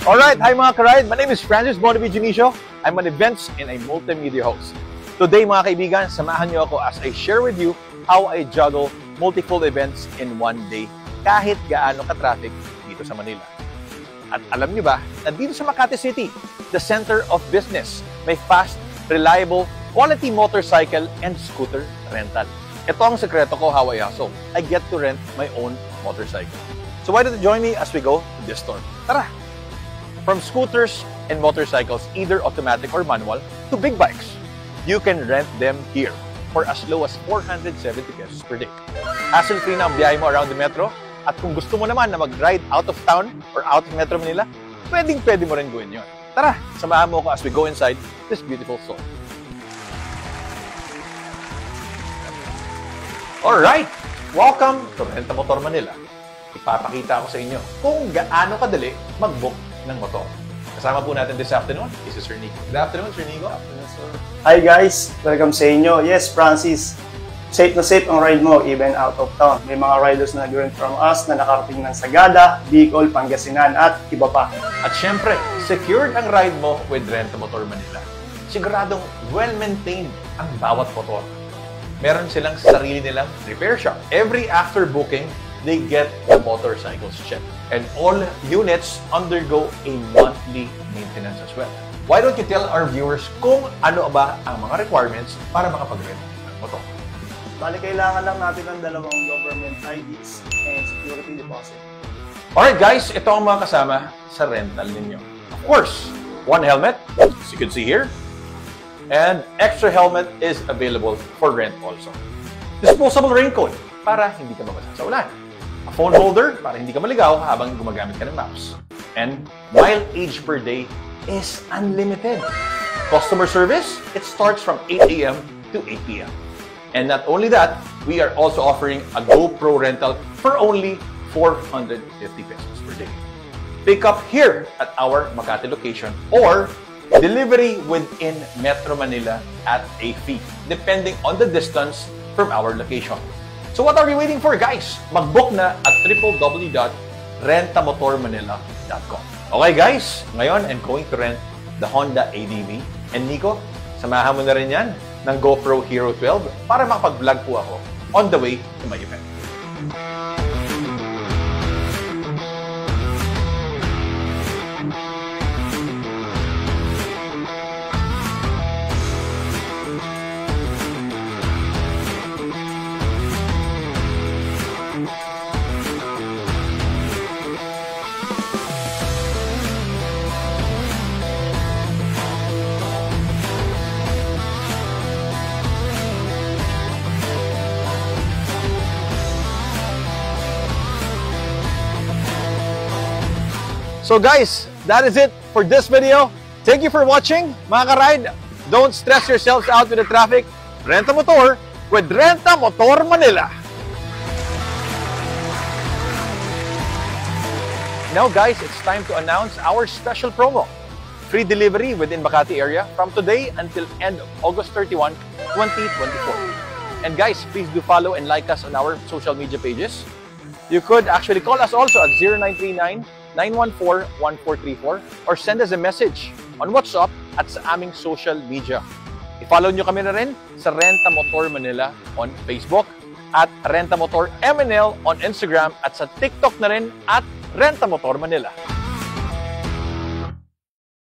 Alright, hi mga ka-ride. My name is Francis Bonavi Junicio. I'm an events and a multimedia host. Today mga kaibigan, samahan niyo ako as I share with you how I juggle multiple events in one day kahit gaano ka-traffic dito sa Manila. At alam niyo ba, na dito sa Makati City, the center of business, may fast, reliable, quality motorcycle and scooter rental. Ito ang sekreto ko how I hustle. I get to rent my own motorcycle. So why don't you join me as we go to this store? Tara! From scooters and motorcycles, either automatic or manual, to big bikes, you can rent them here for as low as 470 pesos per day. Hassle-free na ang biyahe mo around the metro. At kung gusto mo naman na mag-ride out of town or out of Metro Manila, pwedeng-pwede mo rin gawin yun. Tara, samahan mo ako as we go inside this beautiful store. Alright! Welcome to Renta Motor Manila. Ipapakita ko sa inyo kung gaano kadali mag-book ng motor. Kasama po natin this afternoon is Sir Nico. Good afternoon, Sir Nico. Good afternoon, sir. Hi guys! Welcome sa inyo. Yes, Francis. Safe na safe ang ride mo even out of town. May mga riders na nag-rent from us na nakarating ng Sagada, Bicol, Pangasinan at iba pa. At syempre, secured ang ride mo with Renta Motor Manila. Siguradong well-maintained ang bawat motor. Meron silang sarili nilang repair shop. Every after booking, they get the motorcycles checked. And all units undergo a monthly maintenance as well. Why don't you tell our viewers kung ano ba ang mga requirements para makapag-rent ng motor? Bali, kailangan lang natin ng dalawang government IDs and security deposit. Alright guys, ito ang mga kasama sa rental ninyo. Of course, one helmet, as you can see here. And extra helmet is available for rent also. Disposable raincoat para hindi ka mabasa sa ulan. A phone holder para hindi ka maligaw habang gumagamit ka ng mouse. And mileage per day is unlimited. Customer service, it starts from 8 a.m. to 8 p.m. And not only that, we are also offering a GoPro rental for only 450 pesos per day. Pick up here at our Makati location or delivery within Metro Manila at a fee, depending on the distance from our location. So what are you waiting for, guys? Mag-book na at www.rentamotormanila.com. Okay, guys, ngayon I'm going to rent the Honda ADV. And Nico, samahan mo na rin yan ng GoPro Hero 12 para makapag-vlog po ako on the way to my event. So guys, that is it for this video. Thank you for watching, mga ka-ride. Don't stress yourselves out with the traffic. Rent a motor with Renta Motor Manila. Now guys, it's time to announce our special promo. Free delivery within Makati area from today until end of August 31, 2024. And guys, please do follow and like us on our social media pages. You could actually call us also at 0939-914-1434 or send us a message on WhatsApp at sa aming social media. I-follow nyo kami na rin sa Renta Motor Manila on Facebook at Renta Motor MNL on Instagram at sa TikTok na rin at Renta Motor Manila.